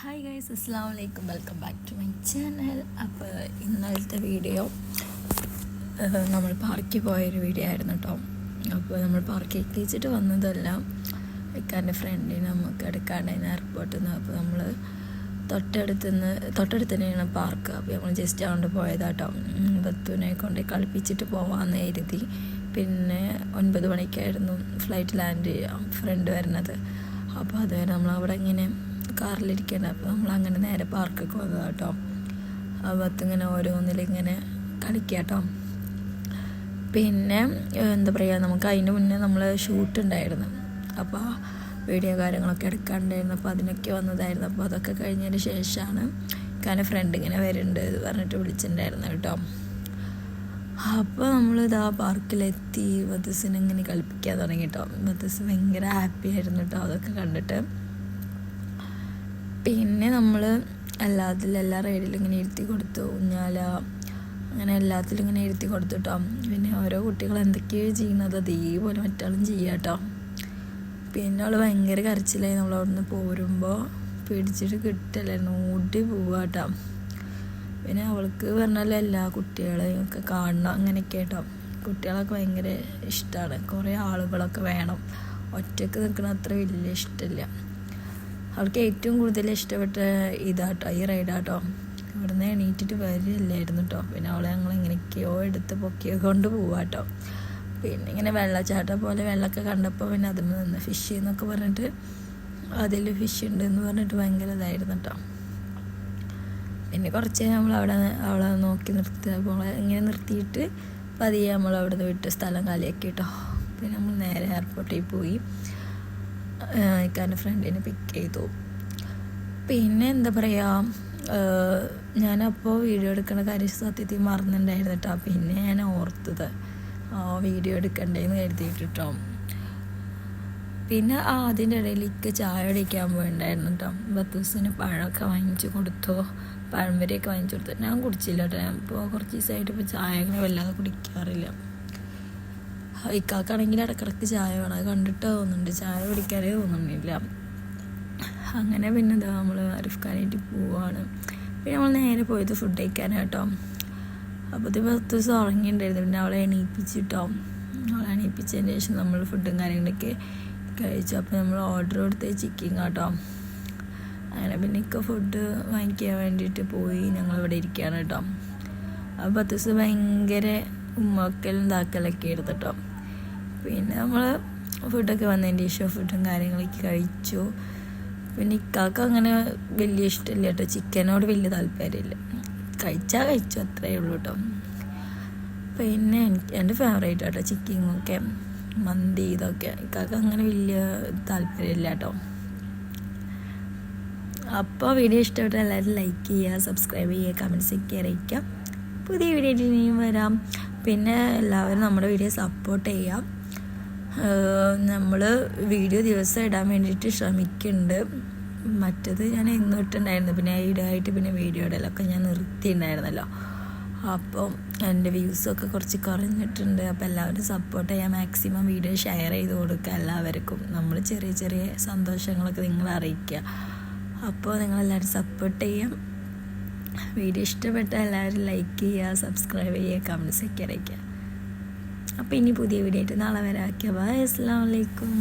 Hi guys, അസ്സലാമു അലൈക്കും. Welcome back to my channel. അപ്പോൾ ഇന്നലത്തെ വീഡിയോ നമ്മൾ പാർക്കിൽ പോയൊരു വീഡിയോ ആയിരുന്നു കേട്ടോ. അപ്പോൾ നമ്മൾ പാർക്കിൽ എത്തിച്ചിട്ട് വന്നതല്ല, ഇക്കാൻ്റെ ഫ്രണ്ടിനെ നമുക്ക് എടുക്കാണ്ടായിരുന്നു എയർപോർട്ടിൽ നിന്ന്. അപ്പോൾ നമ്മൾ തൊട്ടടുത്ത് തന്നെയാണ് പാർക്ക്. അപ്പോൾ നമ്മൾ ജസ്റ്റ് അങ്ങോട്ട് പോയതാട്ടോ. ബത്തുവിനെ കൊണ്ട് കളിപ്പിച്ചിട്ട് പോകാമെന്ന് കരുതി. പിന്നെ 9 മണിക്കായിരുന്നു ഫ്ലൈറ്റ് ലാൻഡ് ചെയ്യാം ഫ്രണ്ട് വരുന്നത്. അപ്പോൾ അതുവരെ നമ്മളവിടെ ഇങ്ങനെ കാറിലിരിക്കേണ്ട. അപ്പോൾ നമ്മളങ്ങനെ നേരെ പാർക്കൊക്കെ വന്നത് കേട്ടോ. ബത്തിങ്ങനെ ഓരോന്നിലിങ്ങനെ കളിക്കുക കേട്ടോ. പിന്നെ എന്താ പറയുക, നമുക്ക് അതിന് മുന്നേ നമ്മൾ ഷൂട്ട് ഉണ്ടായിരുന്നു. അപ്പോൾ വീഡിയോ കാര്യങ്ങളൊക്കെ എടുക്കാണ്ടായിരുന്നു. അപ്പോൾ അതിനൊക്കെ വന്നതായിരുന്നു. അപ്പോൾ അതൊക്കെ കഴിഞ്ഞതിന് ശേഷമാണ് കാരണം ഫ്രണ്ട് ഇങ്ങനെ വരുന്നുണ്ട് പറഞ്ഞിട്ട് വിളിച്ചിട്ടുണ്ടായിരുന്നു കേട്ടോ. അപ്പോൾ നമ്മളിതാ പാർക്കിലെത്തി. ബത്തസിനെ ഇങ്ങനെ കളിപ്പിക്കാൻ തുടങ്ങി കേട്ടോ. ബത്തസ് ഭയങ്കര ഹാപ്പി ആയിരുന്നു കേട്ടോ അതൊക്കെ കണ്ടിട്ട്. പിന്നെ നമ്മൾ എല്ലാ റൈഡിലും ഇങ്ങനെ ഇരുത്തി കൊടുത്തു, ഊഞ്ഞാല അങ്ങനെ എല്ലാത്തിലും ഇങ്ങനെ ഇരുത്തി കൊടുത്തു കേട്ടോ. പിന്നെ ഓരോ കുട്ടികൾ എന്തൊക്കെയോ ചെയ്യുന്നത് അതേപോലെ മറ്റാളും ചെയ്യുക കേട്ടോ. പിന്നെ അവൾ ഭയങ്കര കരച്ചിലായി. നമ്മൾ അവിടെ നിന്ന് പോരുമ്പോൾ പിടിച്ചിട്ട് കിട്ടലായിരുന്നു, ഓടി പോവുക കേട്ടോ. പിന്നെ അവൾക്ക് പറഞ്ഞാൽ എല്ലാ കുട്ടികളെയും ഒക്കെ കാണണം അങ്ങനെയൊക്കെ കേട്ടോ. കുട്ടികളൊക്കെ ഭയങ്കര ഇഷ്ടമാണ്. കുറേ ആളുകളൊക്കെ വേണം, ഒറ്റയ്ക്ക് നിൽക്കണ അത്ര വലിയ ഇഷ്ടമില്ല. അവൾക്ക് ഏറ്റവും കൂടുതൽ ഇഷ്ടപ്പെട്ട ഇതാട്ടോ, ഈ റൈഡാട്ടോ. ഇവിടെ നിന്ന് എണീറ്റിട്ട് വരില്ലായിരുന്നു കേട്ടോ. പിന്നെ അവളെ ഞങ്ങൾ എങ്ങനെയൊക്കെയോ എടുത്ത് പൊക്കിയോ കൊണ്ട് പോവാട്ടോ. പിന്നെ ഇങ്ങനെ വെള്ളച്ചാട്ടം പോലെ വെള്ളമൊക്കെ കണ്ടപ്പോൾ പിന്നെ അതിൽ നിന്ന് ഫിഷ് എന്നൊക്കെ പറഞ്ഞിട്ട് അതിൽ ഫിഷ് ഉണ്ട് എന്ന് പറഞ്ഞിട്ട് ഭയങ്കര ഇതായിരുന്നു കേട്ടോ. പിന്നെ കുറച്ച് അവളെ നോക്കി അപ്പോൾ ഇങ്ങനെ നിർത്തിയിട്ട് പതിയെ നമ്മൾ അവിടെ നിന്ന് വിട്ട് സ്ഥലം കാലിയാക്കി കേട്ടോ. പിന്നെ നമ്മൾ നേരെ എയർപോർട്ടിൽ പോയി ഇക്കാൻ്റെ ഫ്രണ്ടിനെ പിക്ക് ചെയ്തു. പിന്നെ എന്താ പറയുക, ഞാനപ്പോൾ വീഡിയോ എടുക്കുന്ന കാര്യം സത്യത്തിൽ മറന്നിട്ടുണ്ടായിരുന്നു കേട്ടോ. പിന്നെ ഞാൻ ഓർത്തത് വീഡിയോ എടുക്കണ്ടേന്ന് കരുതിയിട്ടോ. പിന്നെ അതിൻ്റെ ഇടയിലേക്ക് ചായ കുടിക്കാൻ പോയിണ്ടായിരുന്നു കേട്ടോ. ബത്തൂസിന് പഴമൊക്കെ വാങ്ങിച്ചു കൊടുത്തു, പഴംവരിയൊക്കെ വാങ്ങിച്ചു കൊടുത്തു. ഞാൻ കുടിച്ചില്ല കേട്ടോ. ഞാൻ ഇപ്പോൾ കുറച്ച് ദിവസമായിട്ട് ഇപ്പോൾ ചായ അങ്ങനെ വല്ലാതെ കുടിക്കാറില്ല. ഇക്കാക്കാണെങ്കിൽ ഇടക്കിടക്ക് ചായ വേണം. അത് കണ്ടിട്ട് തോന്നുന്നുണ്ട്, ചായ കുടിക്കാനേ തോന്നുന്നില്ല. അങ്ങനെ പിന്നെ എന്താ നമ്മൾ അരിഫ്ഖാനായിട്ട് പോവാണ്. പിന്നെ നമ്മൾ നേരെ പോയത് ഫുഡ് കഴിക്കാനാട്ടോ. അപ്പോൾ ഇത് 10 ദിവസം ഉറങ്ങിയിട്ടുണ്ടായിരുന്നു. പിന്നെ അവളെ എണീപ്പിച്ചിട്ടോ. അവളെ എണീപ്പിച്ചതിന് ശേഷം നമ്മൾ ഫുഡും കാര്യങ്ങളൊക്കെ കഴിച്ചു. അപ്പോൾ നമ്മൾ ഓർഡർ കൊടുത്ത ചിക്കൻ കേട്ടോ. അങ്ങനെ പിന്നെ ഇക്ക ഫുഡ് വാങ്ങിക്കാൻ വേണ്ടിയിട്ട് പോയി. ഞങ്ങളിവിടെ ഇരിക്കുകയാണ് കേട്ടോ. അപ്പോൾ 10 ദിവസം ഭയങ്കര ഉമ്മക്കലും താക്കലൊക്കെ ആയിരുന്നു കേട്ടോ. പിന്നെ നമ്മൾ ഫുഡൊക്കെ വന്നതിൻ്റെ ശേഷം ഫുഡും കാര്യങ്ങളൊക്കെ കഴിച്ചു. പിന്നെ ഇക്കാക്ക് അങ്ങനെ വലിയ ഇഷ്ടമില്ല കേട്ടോ, ചിക്കനോട് വലിയ താല്പര്യമില്ല. കഴിച്ചു അത്രയേ ഉള്ളൂ കേട്ടോ. പിന്നെ എൻ്റെ ഫേവറേറ്റ് കേട്ടോ ചിക്കനൊക്കെ, മന്തി ഇതൊക്കെ. ഇക്കാക്ക് അങ്ങനെ വലിയ താല്പര്യമില്ല കേട്ടോ. അപ്പോൾ വീഡിയോ ഇഷ്ടപ്പെട്ടാൽ എല്ലാവരും ലൈക്ക് ചെയ്യുക, സബ്സ്ക്രൈബ് ചെയ്യുക, കമൻസൊക്കെ അറിയിക്കാം. പുതിയ വീഡിയോ ഇനിയും വരാം. പിന്നെ എല്ലാവരും നമ്മുടെ വീഡിയോ സപ്പോർട്ട് ചെയ്യാം. നമ്മൾ വീഡിയോ ദിവസം ഇടാൻ വേണ്ടിയിട്ട് ശ്രമിക്കുന്നുണ്ട്. മറ്റത് ഞാൻ എന്നും ഇട്ടുണ്ടായിരുന്നു. പിന്നെ ഇടായിട്ട് പിന്നെ വീഡിയോ ഇടലൊക്കെ ഞാൻ നിർത്തിയിട്ടുണ്ടായിരുന്നല്ലോ. അപ്പം എൻ്റെ വ്യൂസൊക്കെ കുറച്ച് കുറഞ്ഞിട്ടുണ്ട്. അപ്പോൾ എല്ലാവരും സപ്പോർട്ട് ചെയ്യാം. മാക്സിമം വീഡിയോ ഷെയർ ചെയ്ത് കൊടുക്കുക എല്ലാവർക്കും. നമ്മൾ ചെറിയ ചെറിയ സന്തോഷങ്ങളൊക്കെ നിങ്ങളെ അറിയിക്കുക. അപ്പോൾ നിങ്ങളെല്ലാവരും സപ്പോർട്ട് ചെയ്യാം. വീഡിയോ ഇഷ്ടപ്പെട്ടാൽ എല്ലാവരും ലൈക്ക് ചെയ്യുക, സബ്സ്ക്രൈബ് ചെയ്യുക, കമൻസൊക്കെ അറിയിക്കുക. അപ്പോൾ ഇനി പുതിയ വീഡിയോ ആയിട്ട് നാളെ വരാം. ബൈ, അസ്സലാമു അലൈക്കും.